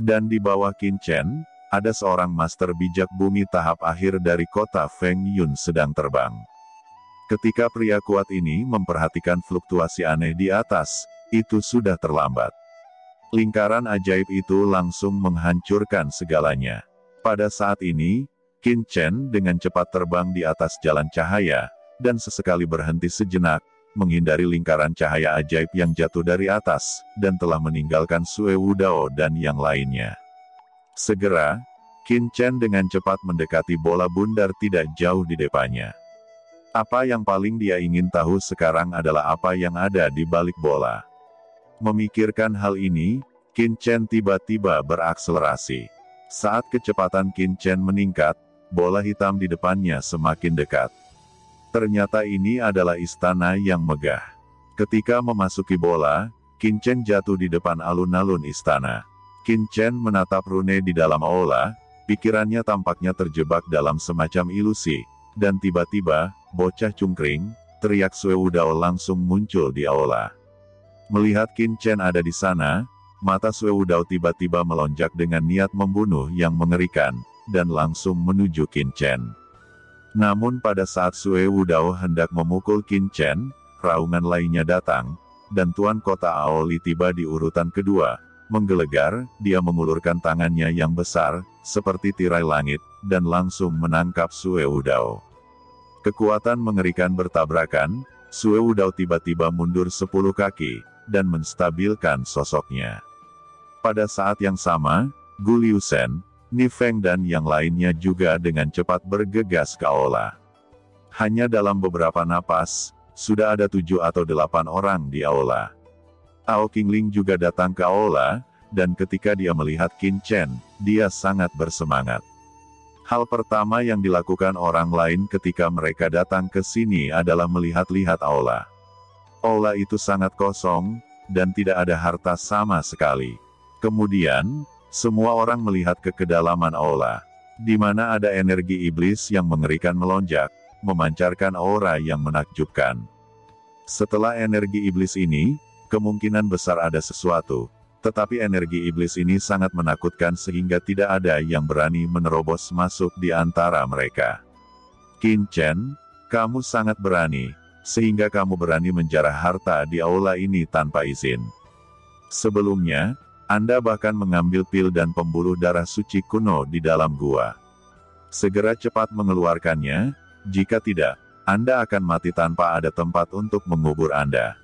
Dan di bawah Qin Chen, ada seorang master bijak bumi tahap akhir dari kota Feng Yun sedang terbang. Ketika pria kuat ini memperhatikan fluktuasi aneh di atas, itu sudah terlambat. Lingkaran ajaib itu langsung menghancurkan segalanya. Pada saat ini, Qin Chen dengan cepat terbang di atas jalan cahaya, dan sesekali berhenti sejenak, menghindari lingkaran cahaya ajaib yang jatuh dari atas, dan telah meninggalkan Sue Wudao dan yang lainnya. Segera, Qin Chen dengan cepat mendekati bola bundar tidak jauh di depannya. Apa yang paling dia ingin tahu sekarang adalah apa yang ada di balik bola. Memikirkan hal ini, Qin Chen tiba-tiba berakselerasi. Saat kecepatan Qin Chen meningkat, bola hitam di depannya semakin dekat. Ternyata ini adalah istana yang megah. Ketika memasuki bola, Qin Chen jatuh di depan alun-alun istana. Qin Chen menatap rune di dalam aula, pikirannya tampaknya terjebak dalam semacam ilusi, dan tiba-tiba, bocah cungkring, teriak Sue Wudao langsung muncul di aula. Melihat Qin Chen ada di sana, mata Sue Wudao tiba-tiba melonjak dengan niat membunuh yang mengerikan, dan langsung menuju Qin Chen. Namun pada saat Sue Wudao hendak memukul Qin Chen, raungan lainnya datang, dan Tuan Kota Aoli tiba di urutan kedua. Menggelegar, dia mengulurkan tangannya yang besar, seperti tirai langit, dan langsung menangkap Sue Wudao. Kekuatan mengerikan bertabrakan, Sue Wudao tiba-tiba mundur 10 kaki, dan menstabilkan sosoknya. Pada saat yang sama, Gu Liusen, Ni Feng dan yang lainnya juga dengan cepat bergegas ke aula. Hanya dalam beberapa napas, sudah ada 7 atau 8 orang di aula. Ao Qingling juga datang ke aula, dan ketika dia melihat Qin Chen, dia sangat bersemangat. Hal pertama yang dilakukan orang lain ketika mereka datang ke sini adalah melihat-lihat aula. Aula itu sangat kosong, dan tidak ada harta sama sekali. Kemudian, semua orang melihat ke kedalaman aula, di mana ada energi iblis yang mengerikan melonjak, memancarkan aura yang menakjubkan. Setelah energi iblis ini, kemungkinan besar ada sesuatu, tetapi energi iblis ini sangat menakutkan sehingga tidak ada yang berani menerobos masuk di antara mereka. Qin Chen, kamu sangat berani, sehingga kamu berani menjarah harta di aula ini tanpa izin. Sebelumnya, Anda bahkan mengambil pil dan pembuluh darah suci kuno di dalam gua. Segera cepat mengeluarkannya, jika tidak, Anda akan mati tanpa ada tempat untuk mengubur Anda.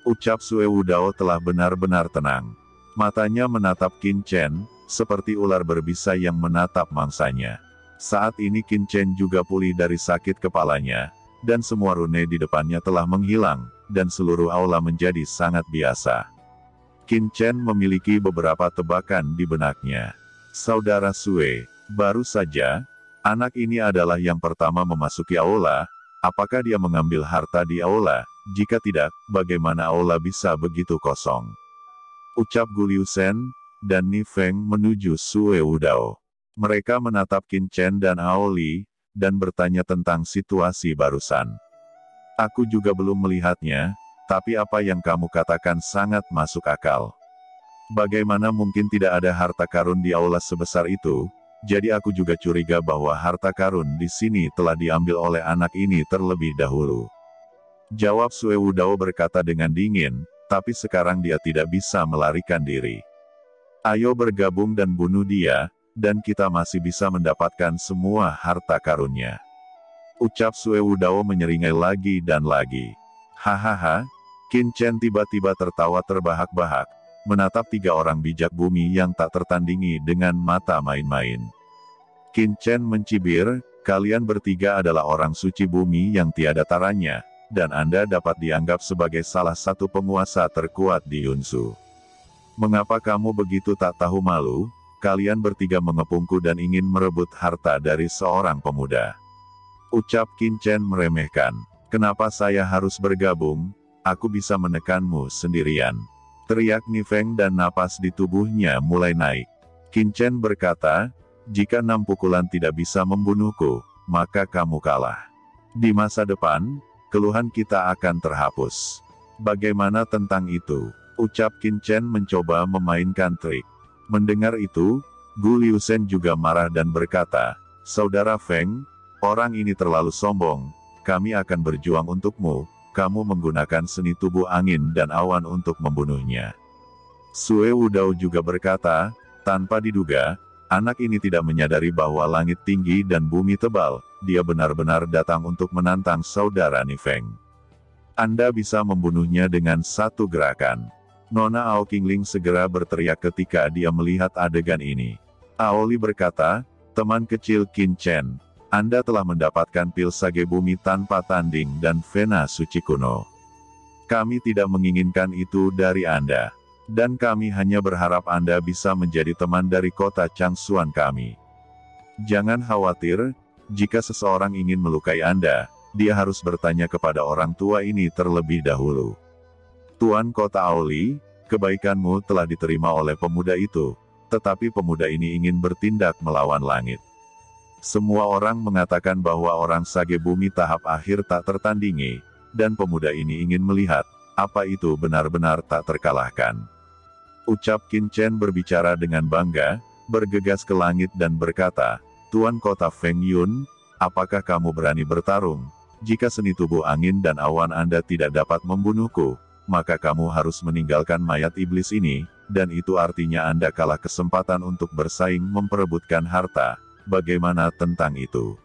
Ucap Sue Wudao telah benar-benar tenang. Matanya menatap Qin Chen, seperti ular berbisa yang menatap mangsanya. Saat ini Qin Chen juga pulih dari sakit kepalanya, dan semua rune di depannya telah menghilang, dan seluruh aula menjadi sangat biasa. Qin Chen memiliki beberapa tebakan di benaknya. Saudara Sue, baru saja, anak ini adalah yang pertama memasuki aula. Apakah dia mengambil harta di aula? Jika tidak, bagaimana aula bisa begitu kosong? Ucap Gu Liusen, dan Ni Feng menuju Sue Wudao. Mereka menatap Qin Chen dan Aoli, dan bertanya tentang situasi barusan. Aku juga belum melihatnya, tapi apa yang kamu katakan sangat masuk akal. Bagaimana mungkin tidak ada harta karun di aula sebesar itu? Jadi aku juga curiga bahwa harta karun di sini telah diambil oleh anak ini terlebih dahulu. Jawab Sue Wudao berkata dengan dingin, tapi sekarang dia tidak bisa melarikan diri. Ayo bergabung dan bunuh dia, dan kita masih bisa mendapatkan semua harta karunnya. Ucap Sue Wudao menyeringai lagi dan lagi. Hahaha, Qin Chen tiba-tiba tertawa terbahak-bahak, menatap 3 orang bijak bumi yang tak tertandingi dengan mata main-main. Qin Chen mencibir, kalian bertiga adalah orang suci bumi yang tiada taranya, dan Anda dapat dianggap sebagai salah satu penguasa terkuat di Yunsu. Mengapa kamu begitu tak tahu malu? Kalian bertiga mengepungku dan ingin merebut harta dari seorang pemuda. Ucap Qin Chen meremehkan. Kenapa saya harus bergabung? Aku bisa menekanmu sendirian. Teriak Ni Feng dan napas di tubuhnya mulai naik. Qin Chen berkata, jika 6 pukulan tidak bisa membunuhku, maka kamu kalah. Di masa depan, keluhan kita akan terhapus. Bagaimana tentang itu? Ucap Qin Chen mencoba memainkan trik. Mendengar itu, Gu Liusen juga marah dan berkata, "Saudara Feng, orang ini terlalu sombong, kami akan berjuang untukmu, kamu menggunakan seni tubuh angin dan awan untuk membunuhnya." Sue Wudao juga berkata, tanpa diduga, anak ini tidak menyadari bahwa langit tinggi dan bumi tebal, dia benar-benar datang untuk menantang saudara Ni Feng. Anda bisa membunuhnya dengan satu gerakan. Nona Ao Qingling segera berteriak ketika dia melihat adegan ini. Aoli berkata, "Teman kecil Qin Chen, Anda telah mendapatkan pil sage bumi tanpa tanding dan vena suci kuno. Kami tidak menginginkan itu dari Anda. Dan kami hanya berharap Anda bisa menjadi teman dari kota Changsuan kami. Jangan khawatir, jika seseorang ingin melukai Anda, dia harus bertanya kepada orang tua ini terlebih dahulu. Tuan Kota Aoli, kebaikanmu telah diterima oleh pemuda itu, tetapi pemuda ini ingin bertindak melawan langit. Semua orang mengatakan bahwa orang sage bumi tahap akhir tak tertandingi, dan pemuda ini ingin melihat, apa itu benar-benar tak terkalahkan." Ucap Qin Chen berbicara dengan bangga, bergegas ke langit dan berkata, "Tuan Kota Feng Yun, apakah kamu berani bertarung? Jika seni tubuh angin dan awan Anda tidak dapat membunuhku, maka kamu harus meninggalkan mayat iblis ini, dan itu artinya Anda kalah kesempatan untuk bersaing memperebutkan harta. Bagaimana tentang itu?"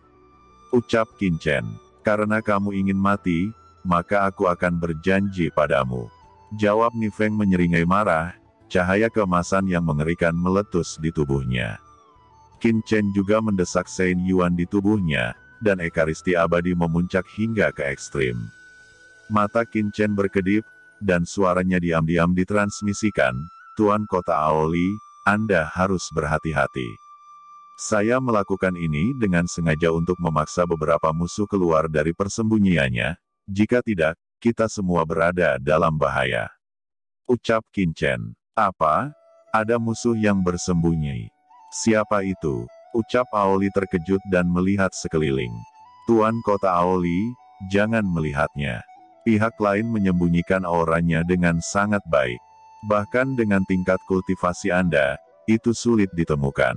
Ucap Qin Chen, "Karena kamu ingin mati, maka aku akan berjanji padamu." Jawab Ni Feng menyeringai marah, cahaya keemasan yang mengerikan meletus di tubuhnya. Qin Chen juga mendesak Sein Yuan di tubuhnya, dan ekaristi abadi memuncak hingga ke ekstrim. Mata Qin Chen berkedip, dan suaranya diam-diam ditransmisikan, "Tuan Kota Aoli, Anda harus berhati-hati. Saya melakukan ini dengan sengaja untuk memaksa beberapa musuh keluar dari persembunyiannya, jika tidak, kita semua berada dalam bahaya." Ucap Qin Chen. "Apa? Ada musuh yang bersembunyi? Siapa itu?" Ucap Aoli terkejut dan melihat sekeliling. "Tuan Kota Aoli, jangan melihatnya. Pihak lain menyembunyikan auranya dengan sangat baik. Bahkan dengan tingkat kultivasi Anda, itu sulit ditemukan.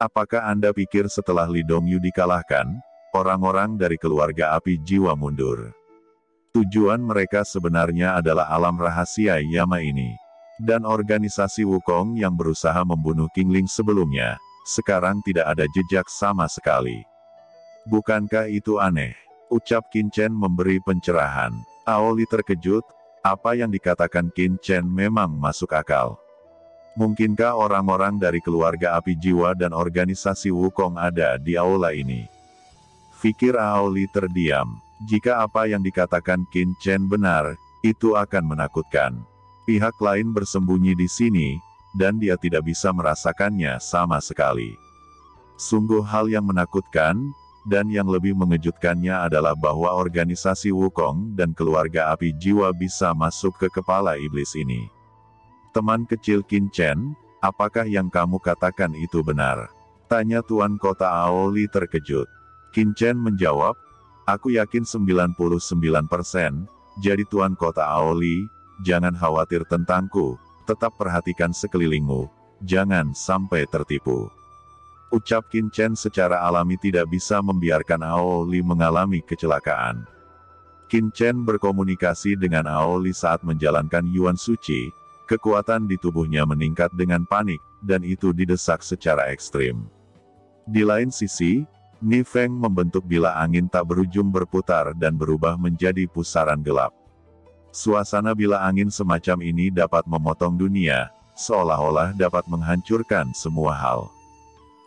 Apakah Anda pikir setelah Li Dongyu dikalahkan, orang-orang dari keluarga api jiwa mundur? Tujuan mereka sebenarnya adalah alam rahasia Yama ini. Dan organisasi Wukong yang berusaha membunuh Qingling sebelumnya, sekarang tidak ada jejak sama sekali. Bukankah itu aneh?" Ucap Qin Chen memberi pencerahan. Aoli terkejut, apa yang dikatakan Qin Chen memang masuk akal. Mungkinkah orang-orang dari keluarga api jiwa dan organisasi Wukong ada di aula ini? Fikir Aoli terdiam. Jika apa yang dikatakan Qin Chen benar, itu akan menakutkan. Pihak lain bersembunyi di sini, dan dia tidak bisa merasakannya sama sekali. Sungguh hal yang menakutkan, dan yang lebih mengejutkannya adalah bahwa organisasi Wukong dan keluarga api jiwa bisa masuk ke kepala iblis ini. "Teman kecil Qin Chen, apakah yang kamu katakan itu benar?" tanya Tuan Kota Aoli terkejut. Qin Chen menjawab, "Aku yakin 99%, jadi Tuan Kota Aoli, jangan khawatir tentangku, tetap perhatikan sekelilingmu, jangan sampai tertipu." Ucap Qin Chen secara alami tidak bisa membiarkan Aoli mengalami kecelakaan. Qin Chen berkomunikasi dengan Aoli saat menjalankan Yuan Suci, kekuatan di tubuhnya meningkat dengan panik, dan itu didesak secara ekstrim. Di lain sisi, Ni Feng membentuk bila angin tak berujung berputar dan berubah menjadi pusaran gelap. Suasana bila angin semacam ini dapat memotong dunia, seolah-olah dapat menghancurkan semua hal.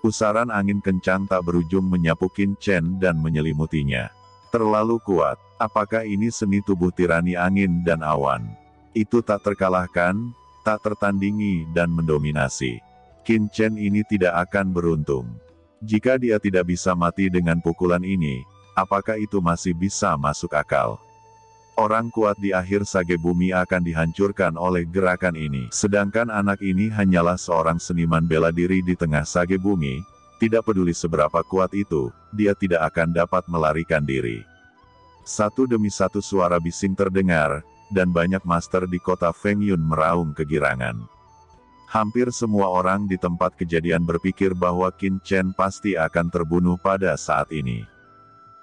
Pusaran angin kencang tak berujung menyapu Qin Chen dan menyelimutinya. Terlalu kuat. Apakah ini seni tubuh tirani angin dan awan? Itu tak terkalahkan, tak tertandingi dan mendominasi. Qin Chen ini tidak akan beruntung. Jika dia tidak bisa mati dengan pukulan ini, apakah itu masih bisa masuk akal? Orang kuat di akhir sage bumi akan dihancurkan oleh gerakan ini. Sedangkan anak ini hanyalah seorang seniman bela diri di tengah sage bumi, tidak peduli seberapa kuat itu, dia tidak akan dapat melarikan diri. Satu demi satu suara bising terdengar, dan banyak master di kota Feng Yun meraung kegirangan. Hampir semua orang di tempat kejadian berpikir bahwa Qin Chen pasti akan terbunuh pada saat ini.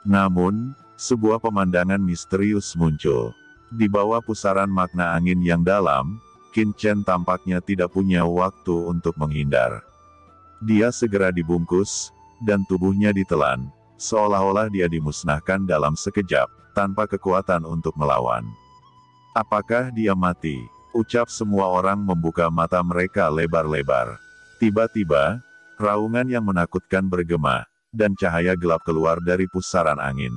Namun, sebuah pemandangan misterius muncul. Di bawah pusaran makna angin yang dalam, Qin Chen tampaknya tidak punya waktu untuk menghindar. Dia segera dibungkus, dan tubuhnya ditelan, seolah-olah dia dimusnahkan dalam sekejap, tanpa kekuatan untuk melawan. Apakah dia mati? Ucap semua orang membuka mata mereka lebar-lebar. Tiba-tiba, raungan yang menakutkan bergema, dan cahaya gelap keluar dari pusaran angin.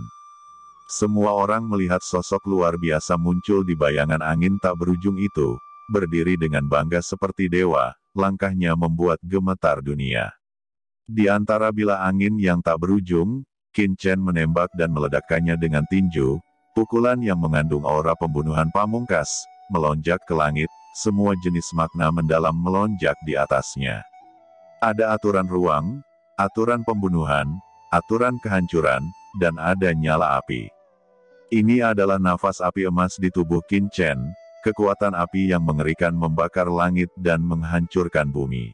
Semua orang melihat sosok luar biasa muncul di bayangan angin tak berujung itu, berdiri dengan bangga seperti dewa, langkahnya membuat gemetar dunia. Di antara bilah angin yang tak berujung, Qin Chen menembak dan meledakkannya dengan tinju, pukulan yang mengandung aura pembunuhan pamungkas, melonjak ke langit, semua jenis makna mendalam melonjak di atasnya. Ada aturan ruang, aturan pembunuhan, aturan kehancuran, dan ada nyala api. Ini adalah nafas api emas di tubuh Qin Chen, kekuatan api yang mengerikan membakar langit dan menghancurkan bumi.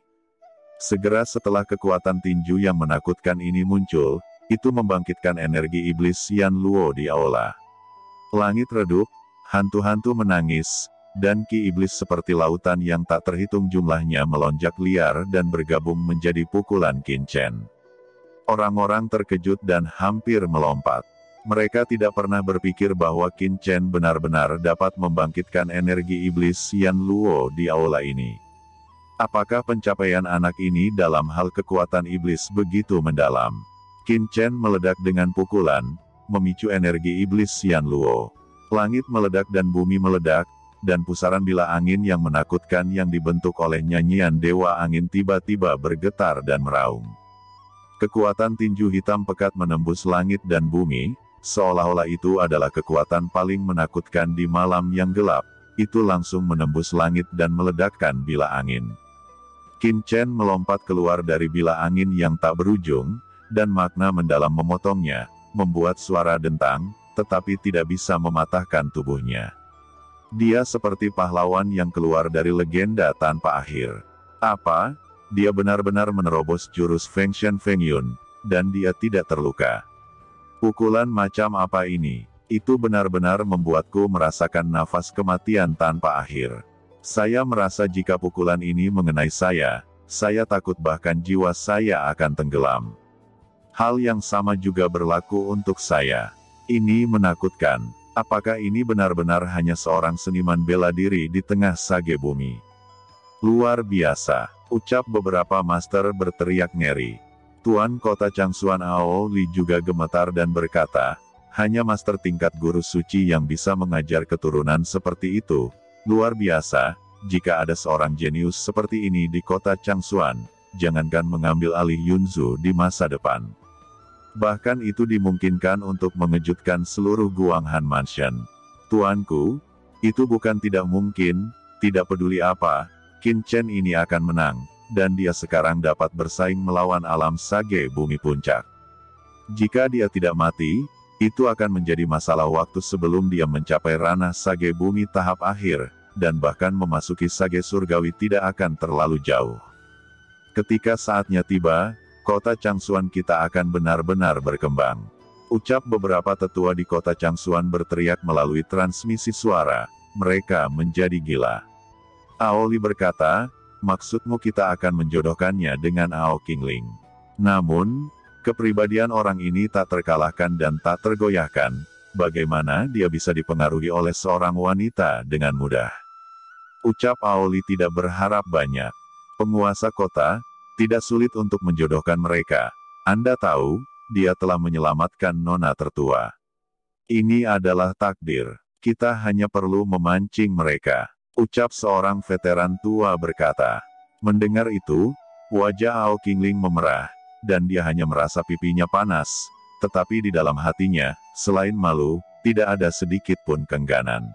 Segera setelah kekuatan tinju yang menakutkan ini muncul, itu membangkitkan energi iblis Yan Luo di aula. Langit redup, hantu-hantu menangis, dan ki iblis seperti lautan yang tak terhitung jumlahnya melonjak liar dan bergabung menjadi pukulan Qin Chen. Orang-orang terkejut dan hampir melompat. Mereka tidak pernah berpikir bahwa Qin Chen benar-benar dapat membangkitkan energi iblis Yan Luo di aula ini. Apakah pencapaian anak ini dalam hal kekuatan iblis begitu mendalam? Qin Chen meledak dengan pukulan, memicu energi iblis Yan Luo. Langit meledak dan bumi meledak, dan pusaran bilah angin yang menakutkan yang dibentuk oleh nyanyian dewa angin tiba-tiba bergetar dan meraung. Kekuatan tinju hitam pekat menembus langit dan bumi, seolah-olah itu adalah kekuatan paling menakutkan di malam yang gelap, itu langsung menembus langit dan meledakkan bilah angin. Qin Chen melompat keluar dari bilah angin yang tak berujung, dan makna mendalam memotongnya, membuat suara dentang, tetapi tidak bisa mematahkan tubuhnya. Dia seperti pahlawan yang keluar dari legenda tanpa akhir. Apa? Dia benar-benar menerobos jurus Feng Shen Feng Yun, dan dia tidak terluka. Pukulan macam apa ini? Itu benar-benar membuatku merasakan nafas kematian tanpa akhir. Saya merasa jika pukulan ini mengenai saya takut bahkan jiwa saya akan tenggelam. Hal yang sama juga berlaku untuk saya. Ini menakutkan. Apakah ini benar-benar hanya seorang seniman bela diri di tengah sage bumi? Luar biasa, ucap beberapa master berteriak ngeri. Tuan Kota Changsuan Ao Li juga gemetar dan berkata, hanya master tingkat guru suci yang bisa mengajar keturunan seperti itu. Luar biasa, jika ada seorang jenius seperti ini di kota Changsuan, jangankan mengambil alih Yunzu di masa depan. Bahkan itu dimungkinkan untuk mengejutkan seluruh Guanghan Mansion. Tuanku, itu bukan tidak mungkin, tidak peduli apa, Qin Chen ini akan menang, dan dia sekarang dapat bersaing melawan alam sage bumi puncak. Jika dia tidak mati, itu akan menjadi masalah waktu sebelum dia mencapai ranah sage bumi tahap akhir, dan bahkan memasuki sage surgawi tidak akan terlalu jauh. Ketika saatnya tiba, kota Changsuan kita akan benar-benar berkembang. Ucap beberapa tetua di kota Changsuan berteriak melalui transmisi suara, mereka menjadi gila. Ao Li berkata, maksudmu kita akan menjodohkannya dengan Ao Qingling. Namun, kepribadian orang ini tak terkalahkan dan tak tergoyahkan, bagaimana dia bisa dipengaruhi oleh seorang wanita dengan mudah? Ucap Ao Li tidak berharap banyak. Penguasa kota, tidak sulit untuk menjodohkan mereka. Anda tahu, dia telah menyelamatkan nona tertua. Ini adalah takdir. Kita hanya perlu memancing mereka. Ucap seorang veteran tua berkata. Mendengar itu, wajah Ao Qingling memerah, dan dia hanya merasa pipinya panas, tetapi di dalam hatinya, selain malu, tidak ada sedikit pun kengganan.